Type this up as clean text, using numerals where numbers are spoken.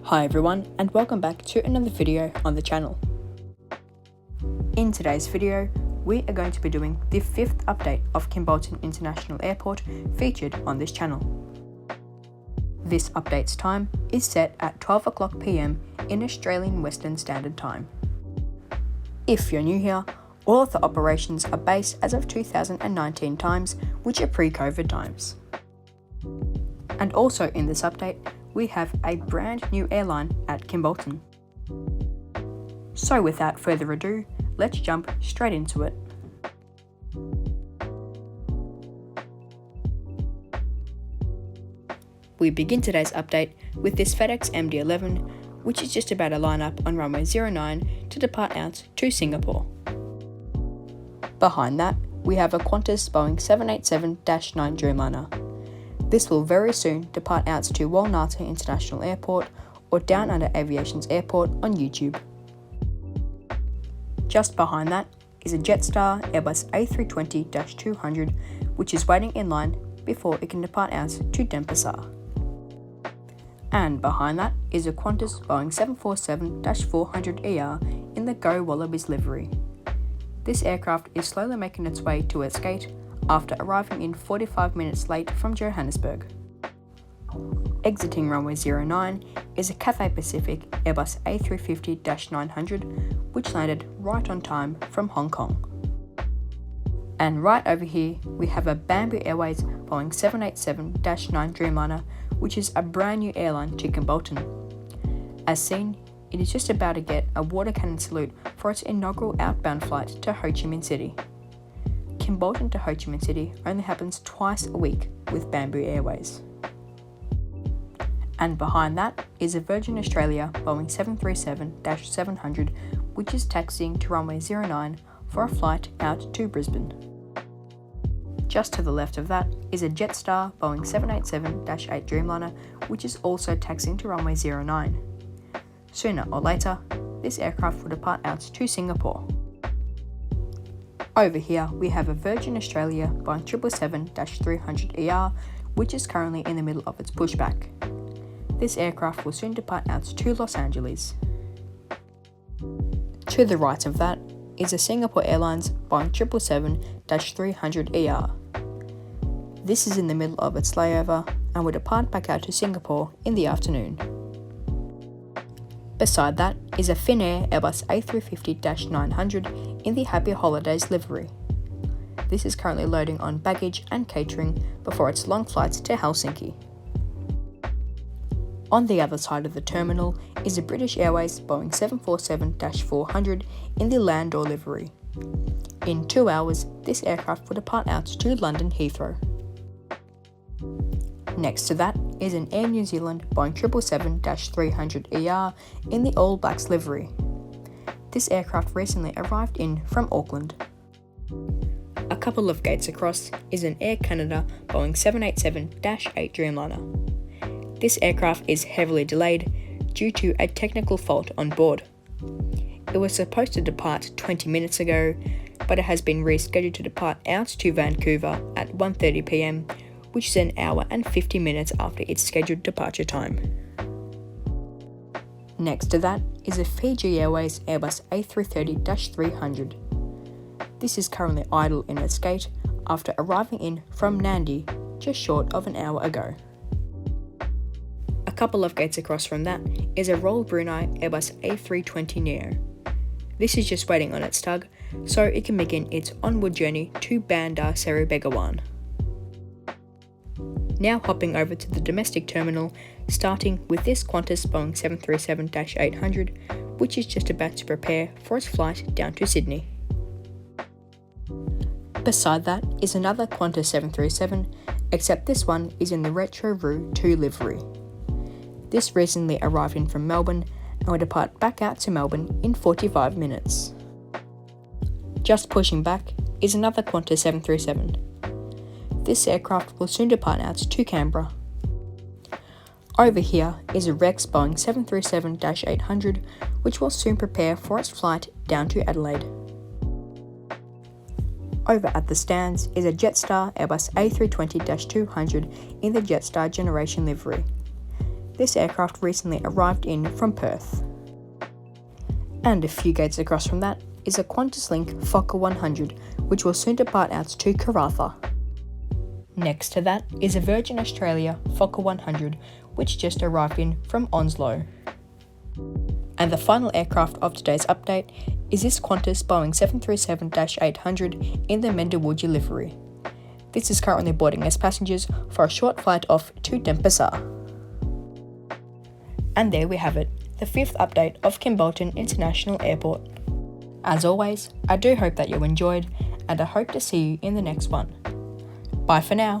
Hi everyone, and welcome back to another video on the channel. In today's video, we are going to be doing the 5th update of Kimbolton International Airport featured on this channel. This update's time is set at 12 o'clock PM in Australian Western Standard Time. If you're new here, all of the operations are based as of 2019 times, which are pre-COVID times. And also in this update, we have a brand new airline at Kimbolton. So without further ado, let's jump straight into it. We begin today's update with this FedEx MD-11, which is just about to line up on runway 09 to depart out to Singapore. Behind that, we have a Qantas Boeing 787-9 Dreamliner. This will very soon depart out to Walnata International Airport or Down Under Aviation's airport on YouTube. Just behind that is a Jetstar Airbus A320-200, which is waiting in line before it can depart out to Denpasar. And behind that is a Qantas Boeing 747-400ER in the Go Wallabies livery. This aircraft is slowly making its way to its gate after arriving in 45 minutes late from Johannesburg. Exiting runway 09 is a Cathay Pacific Airbus A350-900, which landed right on time from Hong Kong. And right over here, we have a Bamboo Airways Boeing 787-9 Dreamliner, which is a brand new airline to Kimbolton. As seen, it is just about to get a water cannon salute for its inaugural outbound flight to Ho Chi Minh City. Kimbolton to Ho Chi Minh City only happens twice a week with Bamboo Airways. And behind that is a Virgin Australia Boeing 737-700, which is taxiing to runway 09 for a flight out to Brisbane. Just to the left of that is a Jetstar Boeing 787-8 Dreamliner, which is also taxiing to runway 09. Sooner or later, this aircraft will depart out to Singapore. Over here, we have a Virgin Australia Boeing 777-300ER, which is currently in the middle of its pushback. This aircraft will soon depart out to Los Angeles. To the right of that is a Singapore Airlines Boeing 777-300ER. This is in the middle of its layover and will depart back out to Singapore in the afternoon. Beside that is a Finnair Airbus A350-900 in the Happy Holidays livery. This is currently loading on baggage and catering before its long flights to Helsinki. On the other side of the terminal is a British Airways Boeing 747-400 in the Landor livery. In 2 hours, this aircraft will depart out to London Heathrow. Next to that is an Air New Zealand Boeing 777-300ER in the All Blacks livery. This aircraft recently arrived in from Auckland. A couple of gates across is an Air Canada Boeing 787-8 Dreamliner. This aircraft is heavily delayed due to a technical fault on board. It was supposed to depart 20 minutes ago, but it has been rescheduled to depart out to Vancouver at 1:30 PM, which is an hour and 50 minutes after its scheduled departure time. Next to that is a Fiji Airways Airbus A330-300. This is currently idle in its gate after arriving in from Nandi just short of an hour ago. A couple of gates across from that is a Royal Brunei Airbus A320neo. This is just waiting on its tug so it can begin its onward journey to Bandar Seri Begawan. Now hopping over to the domestic terminal, starting with this Qantas Boeing 737-800, which is just about to prepare for its flight down to Sydney. Beside that is another Qantas 737, except this one is in the Retro Roo 2 livery. This recently arrived in from Melbourne and will depart back out to Melbourne in 45 minutes. Just pushing back is another Qantas 737. This aircraft will soon depart out to Canberra. Over here is a Rex Boeing 737-800, which will soon prepare for its flight down to Adelaide. Over at the stands is a Jetstar Airbus A320-200 in the Jetstar Generation livery. This aircraft recently arrived in from Perth. And a few gates across from that is a QantasLink Fokker 100, which will soon depart out to Karratha. Next to that is a Virgin Australia Fokker 100, which just arrived in from Onslow. And the final aircraft of today's update is this Qantas Boeing 737-800 in the Mendawuji livery. This is currently boarding as passengers for a short flight off to Denpasar. And there we have it, the 5th update of Kimbolton International Airport. As always, I do hope that you enjoyed, and I hope to see you in the next one. Bye for now.